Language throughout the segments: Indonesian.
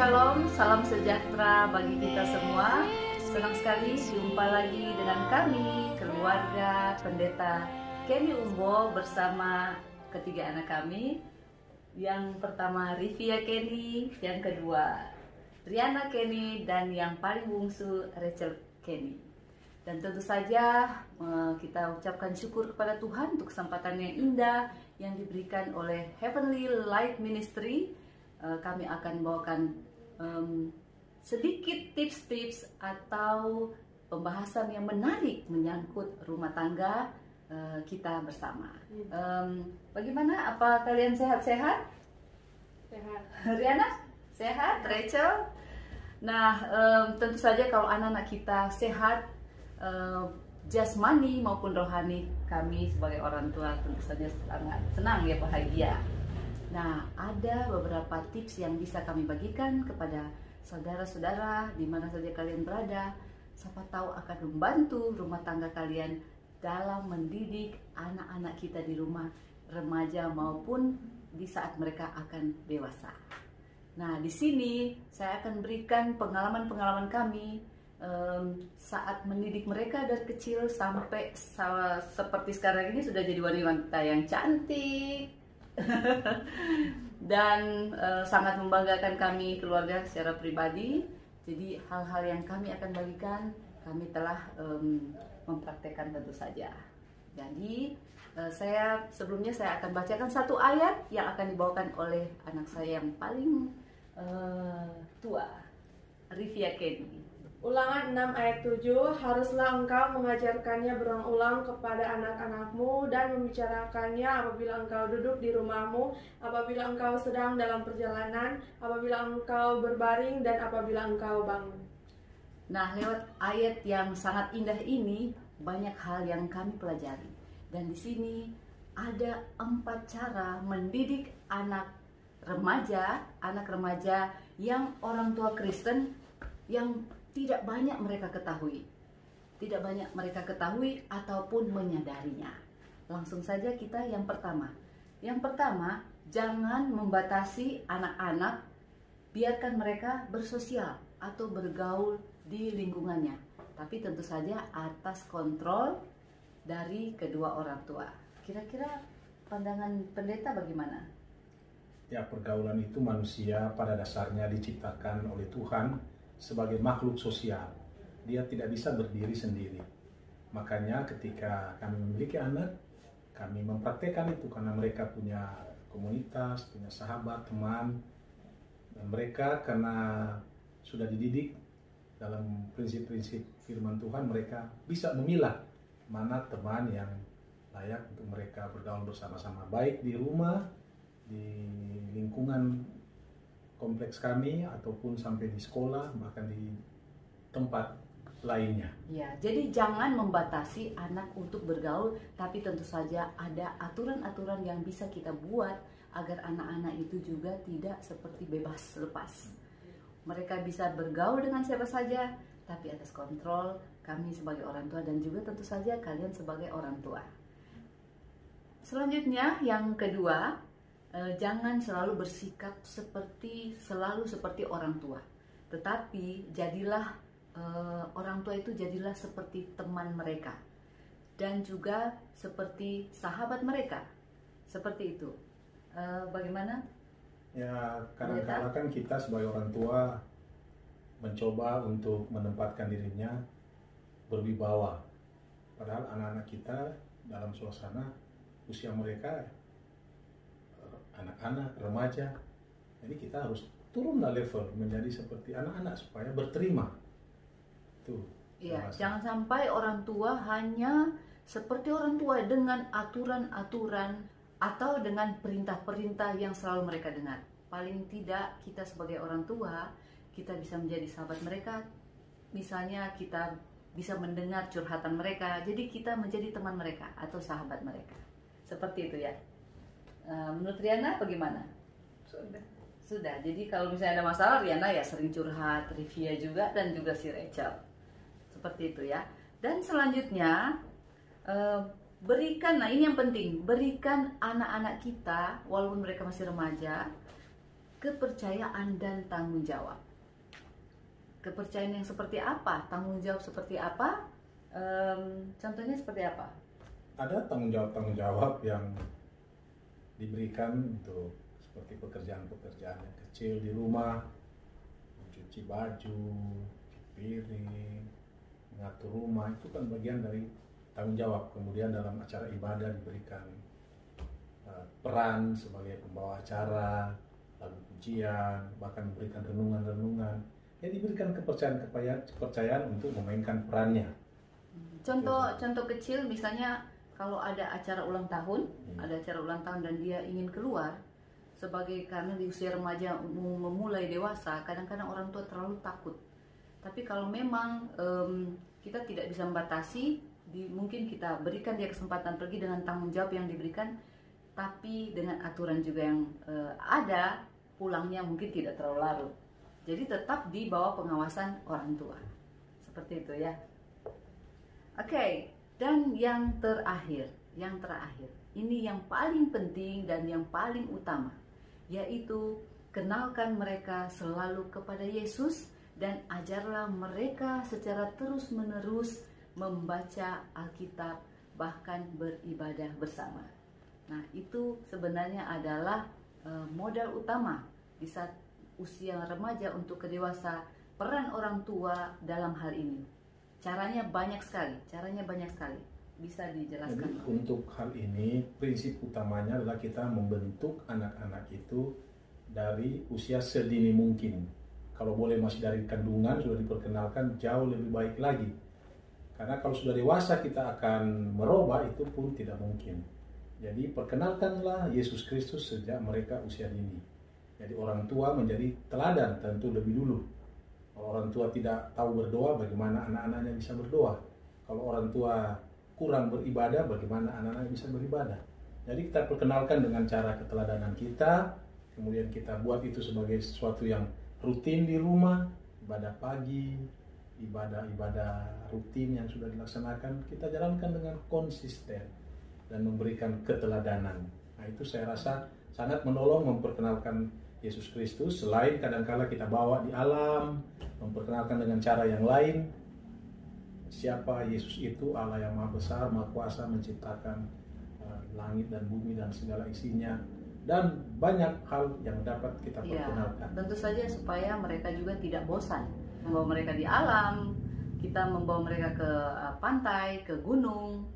Shalom, salam sejahtera bagi kita semua. Senang sekali jumpa lagi dengan kami, keluarga Pendeta Kenny Umbo bersama ketiga anak kami. Yang pertama Rivia Kenny, yang kedua Riana Kenny, dan yang paling bungsu Rachel Kenny. Dan tentu saja kita ucapkan syukur kepada Tuhan untuk kesempatan yang indah yang diberikan oleh Heavenly Light Ministry. Kami akan bawakan sedikit tips-tips atau pembahasan yang menarik menyangkut rumah tangga kita bersama. Bagaimana? Apa kalian sehat-sehat? Sehat. Riana? Sehat? Rachel? Nah, tentu saja kalau anak-anak kita sehat, jasmani maupun rohani, kami sebagai orang tua tentu saja sangat senang ya, bahagia. Nah, ada beberapa tips yang bisa kami bagikan kepada saudara-saudara di mana saja kalian berada. Siapa tahu akan membantu rumah tangga kalian dalam mendidik anak-anak kita di rumah, remaja maupun di saat mereka akan dewasa. Nah, di sini saya akan berikan pengalaman-pengalaman kami saat mendidik mereka dari kecil sampai seperti sekarang ini sudah jadi wanita yang cantik. Dan sangat membanggakan kami keluarga secara pribadi. Jadi hal-hal yang kami akan bagikan, kami telah mempraktekkan tentu saja. Jadi sebelumnya saya akan bacakan satu ayat yang akan dibawakan oleh anak saya yang paling tua, Rivia Kenny. Ulangan 6 ayat 7, haruslah engkau mengajarkannya berulang-ulang kepada anak-anakmu dan membicarakannya apabila engkau duduk di rumahmu, apabila engkau sedang dalam perjalanan, apabila engkau berbaring, dan apabila engkau bangun. Nah, lewat ayat yang sangat indah ini, banyak hal yang kami pelajari. Dan di sini ada 4 cara mendidik anak remaja yang orang tua Kristen yang tidak banyak mereka ketahui ataupun menyadarinya. Langsung saja kita yang pertama. Yang pertama, jangan membatasi anak-anak, biarkan mereka bersosial atau bergaul di lingkungannya. Tapi tentu saja atas kontrol dari kedua orang tua. Kira-kira pandangan pendeta bagaimana? Ya, pergaulan itu manusia pada dasarnya diciptakan oleh Tuhan sebagai makhluk sosial. Dia tidak bisa berdiri sendiri. Makanya ketika kami memiliki anak, kami mempraktekkan itu karena mereka punya komunitas, punya sahabat, teman. Dan mereka karena sudah dididik dalam prinsip-prinsip firman Tuhan, mereka bisa memilah mana teman yang layak untuk mereka bergaul bersama-sama, baik di rumah, di lingkungan kompleks kami, ataupun sampai di sekolah, bahkan di tempat lainnya. Ya, jadi jangan membatasi anak untuk bergaul, tapi tentu saja ada aturan-aturan yang bisa kita buat agar anak-anak itu juga tidak seperti bebas lepas. Mereka bisa bergaul dengan siapa saja, tapi atas kontrol kami sebagai orang tua dan juga tentu saja kalian sebagai orang tua. Selanjutnya, yang kedua, jangan selalu bersikap seperti orang tua, tetapi jadilah orang tua itu jadilah seperti teman mereka dan juga seperti sahabat mereka, seperti itu. Bagaimana? Ya, kadang-kadang kan kita sebagai orang tua mencoba untuk menempatkan dirinya berwibawa, padahal anak-anak kita dalam suasana usia mereka anak-anak, remaja. Jadi kita harus turunlah level menjadi seperti anak-anak supaya berterima. Tuh. Iya, jangan sampai orang tua hanya seperti orang tua dengan aturan-aturan atau dengan perintah-perintah yang selalu mereka dengar. Paling tidak kita sebagai orang tua, kita bisa menjadi sahabat mereka. Misalnya kita bisa mendengar curhatan mereka, jadi kita menjadi teman mereka atau sahabat mereka. Seperti itu ya. Menurut Riana bagaimana? Sudah. Jadi kalau misalnya ada masalah, Riana ya sering curhat, Rivia juga, dan juga si Rachel. Seperti itu ya. Dan selanjutnya berikan, nah ini yang penting, berikan anak-anak kita walaupun mereka masih remaja kepercayaan dan tanggung jawab. Kepercayaan yang seperti apa? Tanggung jawab seperti apa? Contohnya seperti apa? Ada tanggung jawab yang diberikan untuk seperti pekerjaan-pekerjaan yang kecil di rumah, mencuci baju, cuci piring, mengatur rumah, itu kan bagian dari tanggung jawab. Kemudian dalam acara ibadah diberikan peran sebagai pembawa acara, lagu pujian, bahkan memberikan renungan-renungan. Ya, diberikan kepercayaan untuk memainkan perannya. Contoh kecil misalnya kalau ada acara ulang tahun, dan dia ingin keluar karena di usia remaja memulai dewasa, kadang-kadang orang tua terlalu takut. Tapi kalau memang kita tidak bisa membatasi, mungkin kita berikan dia kesempatan pergi dengan tanggung jawab yang diberikan, tapi dengan aturan juga yang ada, pulangnya mungkin tidak terlalu larut. Jadi tetap di bawah pengawasan orang tua. Seperti itu ya. Oke, dan yang terakhir, ini yang paling penting dan yang paling utama, yaitu kenalkan mereka selalu kepada Yesus dan ajarlah mereka secara terus-menerus membaca Alkitab, bahkan beribadah bersama. Nah, itu sebenarnya adalah modal utama di saat usia remaja untuk ke dewasa, peran orang tua dalam hal ini. Caranya banyak sekali. Bisa dijelaskan? Jadi, untuk hal ini, prinsip utamanya adalah kita membentuk anak-anak itu dari usia sedini mungkin. Kalau boleh masih dari kandungan, sudah diperkenalkan jauh lebih baik lagi. Karena kalau sudah dewasa kita akan merubah, itu pun tidak mungkin. Jadi perkenalkanlah Yesus Kristus sejak mereka usia dini. Jadi orang tua menjadi teladan tentu lebih dulu. Kalau orang tua tidak tahu berdoa, bagaimana anak-anaknya bisa berdoa? Kalau orang tua kurang beribadah, bagaimana anak-anaknya bisa beribadah? Jadi kita perkenalkan dengan cara keteladanan kita, kemudian kita buat itu sebagai sesuatu yang rutin di rumah, ibadah pagi, ibadah rutin yang sudah dilaksanakan, kita jalankan dengan konsisten dan memberikan keteladanan. Nah, itu saya rasa sangat menolong memperkenalkan Yesus Kristus. Selain kadang-kala kita bawa di alam, memperkenalkan dengan cara yang lain, siapa Yesus itu, Allah yang maha besar, maha kuasa, menciptakan langit dan bumi dan segala isinya, dan banyak hal yang dapat kita perkenalkan. Tentu saja supaya mereka juga tidak bosan membawa mereka di alam, kita membawa mereka ke pantai, ke gunung,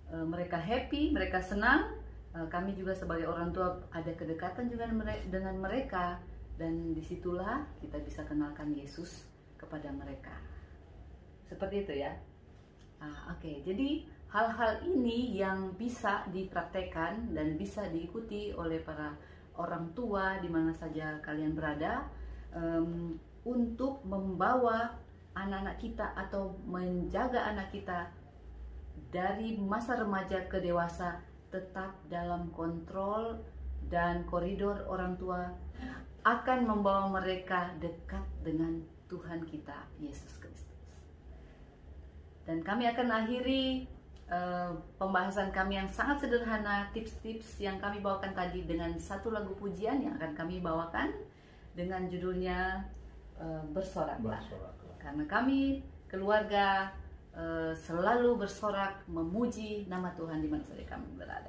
mereka happy, mereka senang. Kami juga sebagai orang tua ada kedekatan juga dengan mereka, dan disitulah kita bisa kenalkan Yesus kepada mereka. Seperti itu ya. Oke. Jadi hal-hal ini yang bisa dipraktekkan dan bisa diikuti oleh para orang tua di mana saja kalian berada, untuk membawa anak-anak kita atau menjaga anak kita dari masa remaja ke dewasa tetap dalam kontrol dan koridor orang tua, akan membawa mereka dekat dengan Tuhan kita Yesus Kristus. Dan kami akan akhiri pembahasan kami yang sangat sederhana, tips-tips yang kami bawakan tadi dengan satu lagu pujian yang akan kami bawakan dengan judulnya Bersoraklah. Karena kami keluarga selalu bersorak memuji nama Tuhan di mana saja kami berada.